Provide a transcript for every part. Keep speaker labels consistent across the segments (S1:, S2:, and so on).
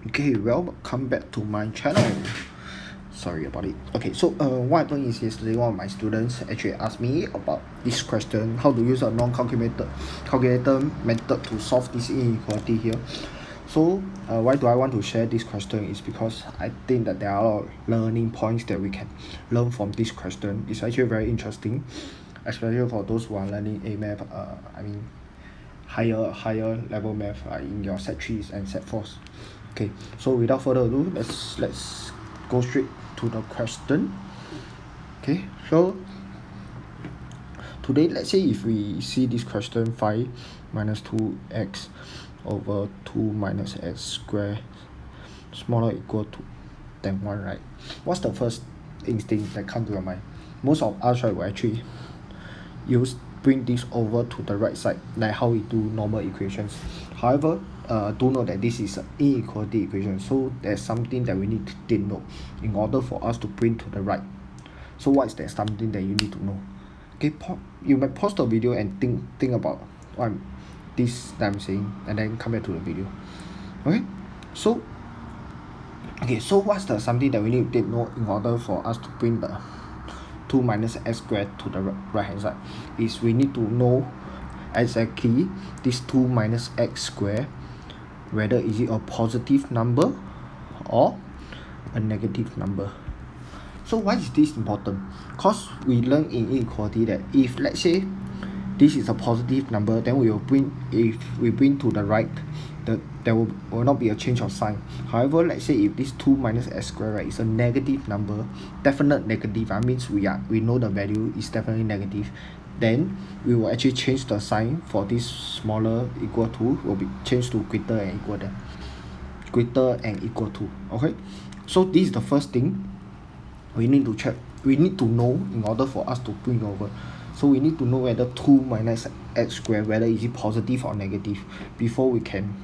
S1: Okay, welcome back to my channel. Sorry about it. Okay, so what happened is yesterday one of my students actually asked me about this question, how to use a calculator method to solve this inequality here. So why do I want to share this question is because I think that there are a lot of learning points that we can learn from this question. It's actually very interesting, especially for those who are learning A math, higher level math in your set 3s and set 4s. Okay, so without further ado, let's go straight to the question. Okay, so today let's say if we see this question 5 minus 2x over 2 minus x squared smaller equal to than 1, right? What's the first instinct that comes to your mind? Most of us, right, will actually bring this over to the right side, like how we do normal equations. However, do note that this is an inequality equation, so there's something that we need to take note in order for us to bring to the right. So what is that something that you need to know? Okay, you might pause the video and think about what I'm saying, and then come back to the video. Okay, so what's the something that we need to take note in order for us to bring the 2 minus x squared to the right hand side? Is we need to know exactly this 2 minus x squared, whether is it a positive number or a negative number. So why is this important? Because we learn in inequality that if let's say this is a positive number, then if we bring to the right, there will not be a change of sign. However, let's say if this 2 minus x squared, right, is a negative number, definite negative, that means we know the value is definitely negative, then we will actually change the sign for this smaller equal to will be changed to greater and equal to. Okay, so this is the first thing we need to check, we need to know in order for us to bring over. So we need to know whether 2 minus x squared, whether is it positive or negative, before we can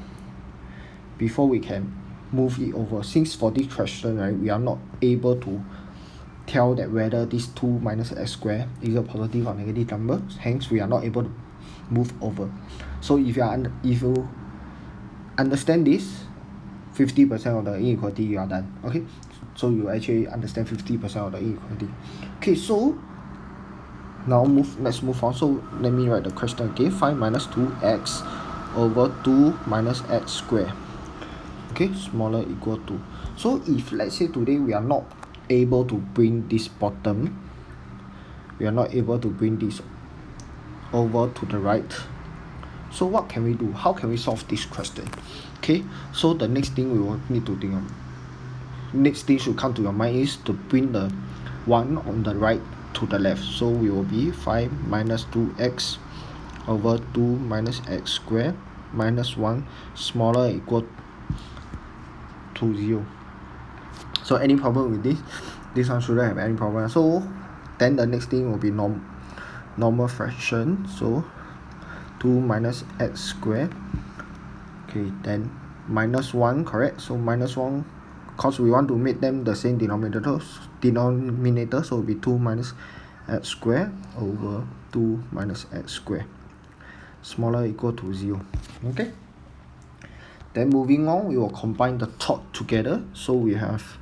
S1: move it over. Since for this question, right, we are not able to tell that whether this 2 minus x squared is a positive or negative number, hence we are not able to move over. So if you understand this, 50% of the inequality you are done. Okay, so you actually understand 50% of the inequality. Okay, so now let's move on. So let me write the question again. 5 minus 2x over 2 minus x squared, okay, smaller equal to. So if let's say today we are not able to bring this bottom, we are not able to bring this over to the right, so what can we do? How can we solve this question? Okay, so the next thing we will need to think of, next thing should come to your mind is to bring the 1 on the right to the left. So we will be 5 minus 2x over 2 minus x squared minus 1 smaller equal to 0. So any problem with this one shouldn't have any problem. So then the next thing will be normal fraction, so 2 minus x squared, okay, then minus 1, correct? So minus 1, because we want to make them the same denominator, so it will be 2 minus x squared over 2 minus x squared smaller equal to 0. Okay, then moving on, we will combine the top together. So we have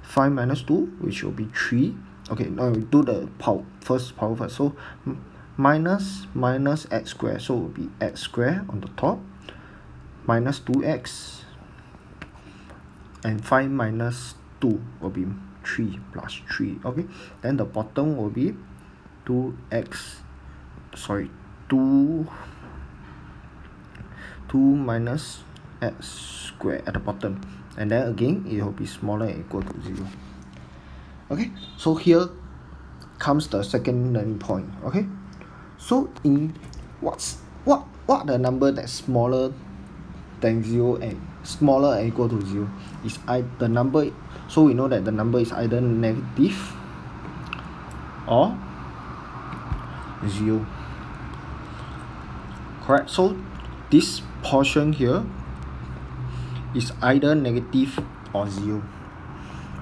S1: 5 minus 2, which will be 3. Okay, now we do the power first. So minus x squared, so it will be x squared on the top minus 2x, and 5 minus 2 will be 3 plus 3. Okay, then the bottom will be 2 minus x squared at the bottom, and then again it will be smaller and equal to 0. Okay, so here comes the second learning point. Okay, so in what are the number that's smaller than 0 and smaller and equal to 0? Is the number, so we know that the number is either negative or 0, correct? So this portion here is either negative or 0.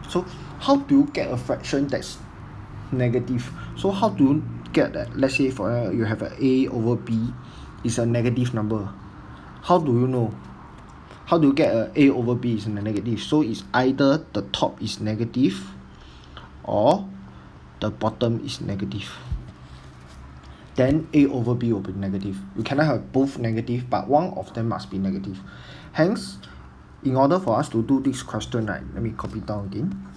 S1: So how do you get a fraction that's negative? So how do you get that? Let's say for you have a over b is a negative number. How do you know? how do you get a over b is negative? So it's either the top is negative or the bottom is negative. Then a over b will be negative. You cannot have both negative, but one of them must be negative. Hence, in order for us to do this question, right, let me copy down again.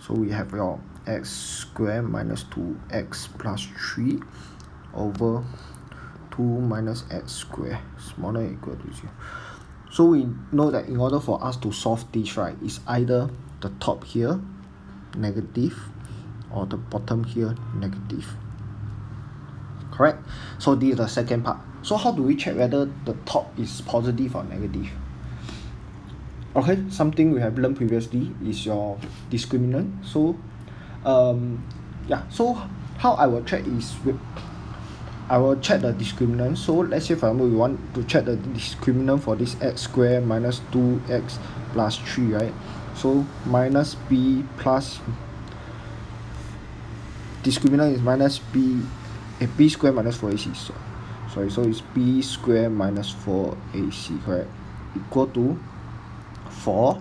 S1: So we have your x squared minus 2x plus 3 over 2 minus x squared smaller or equal to 0. So we know that in order for us to solve this, right, it's either the top here negative or the bottom here negative. Correct? So this is the second part. So how do we check whether the top is positive or negative? Okay, something we have learned previously is your discriminant. So yeah, so how I will check is I will check the discriminant. So let's say for example we want to check the discriminant for this x squared minus 2x plus 3, right? So minus b plus discriminant is minus b squared minus 4ac. So it's b squared minus 4ac, correct? Equal to 4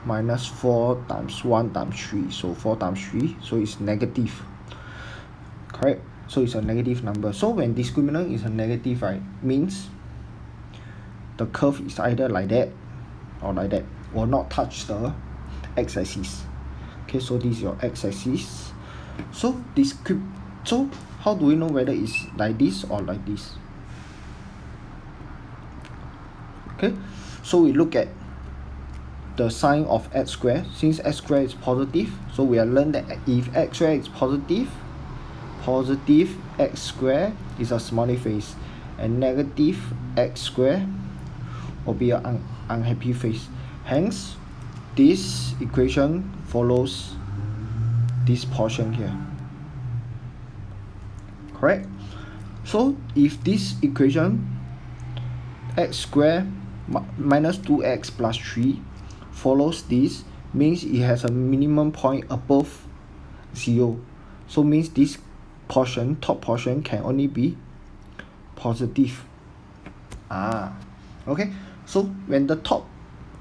S1: minus 4 times 1 times 3, so 4 times 3, so it's negative, correct? So it's a negative number. So when discriminant is a negative, right, means the curve is either like that or like that, will not touch the x-axis. Okay, so this is your x-axis. So how do we know whether it's like this or like this? Okay, so we look at the sign of x squared. Since x squared is positive, so we have learned that if x squared is positive x squared is a smiley face, and negative x squared will be an unhappy face. Hence, this equation follows this portion here. Correct? So if this equation x squared minus 2x plus 3 follows this, means it has a minimum point above 0. So means this portion, top portion, can only be positive. Okay, so when the top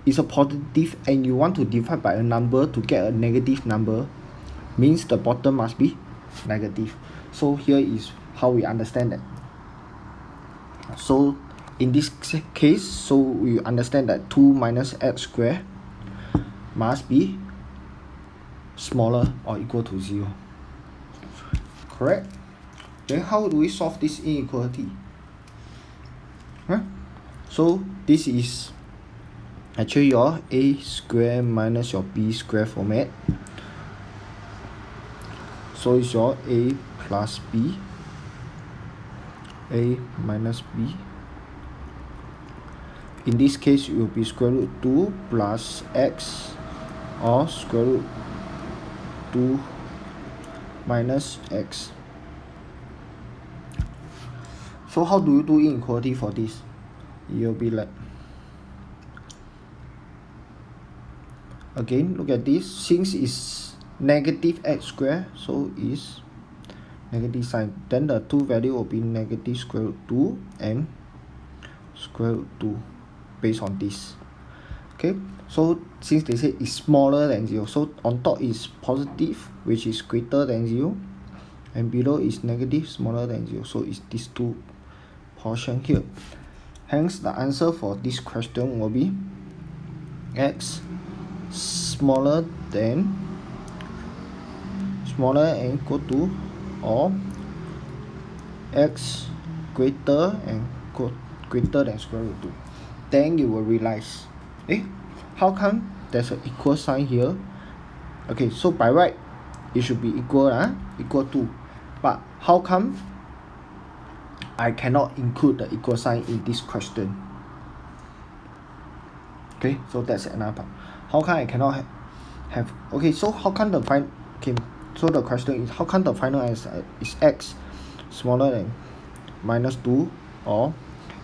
S1: is a positive and you want to divide by a number to get a negative number, means the bottom must be negative. So here is how we understand that. So in this case, so we understand that 2 minus x squared must be smaller or equal to 0. Correct? Then how do we solve this inequality? So this is actually your a squared minus your b squared format. So it's your a plus b, a minus b. In this case, it will be square root 2 plus x, or square root 2 minus x. So how do you do inequality for this? You'll be like, again, look at this. Since it's negative x squared, so is negative sign. Then the two value will be negative square root 2 and square root 2 based on this. Okay, so since they say it's smaller than 0, so on top is positive, which is greater than 0, and below is negative, smaller than 0. So it's these two portion here. Hence, the answer for this question will be x smaller and equal to, or x greater than square root 2. Then you will realize, how come there's an equal sign here? Okay, so by right it should be equal to, but how come I cannot include the equal sign in this question? Okay, so that's another part. How come I cannot have okay, so how come the final, okay, so the question is, how come the final answer is x smaller than minus 2 or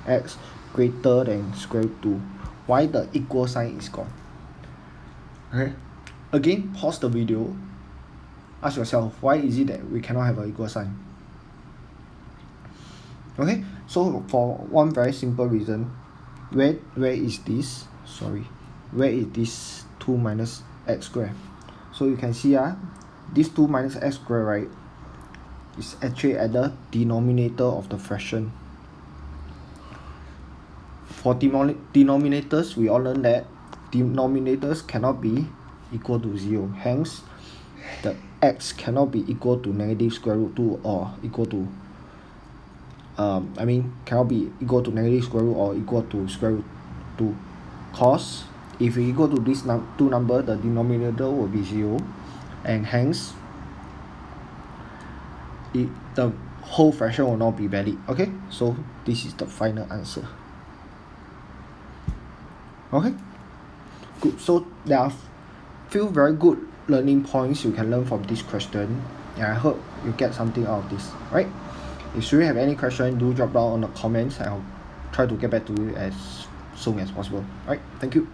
S1: x greater than square root 2? Why the equal sign is gone? Okay, again, pause the video, ask yourself, why is it that we cannot have an equal sign? Okay, so for one very simple reason, where is this, sorry, where is this 2 minus x squared? So you can see this 2 minus x squared, right, is actually at the denominator of the fraction. For denominators, we all learn that denominators cannot be equal to 0. Hence, the x cannot be equal to negative square root 2 or equal to cannot be equal to negative square root or equal to square root 2. Cause if we equal to this two number, the denominator will be 0, and hence the whole fraction will not be valid. Okay, so this is the final answer. Okay, good. So there are few very good learning points you can learn from this question, and I hope you get something out of this, right? If you have any question, do drop down on the comments and I'll try to get back to you as soon as possible. Right, thank you.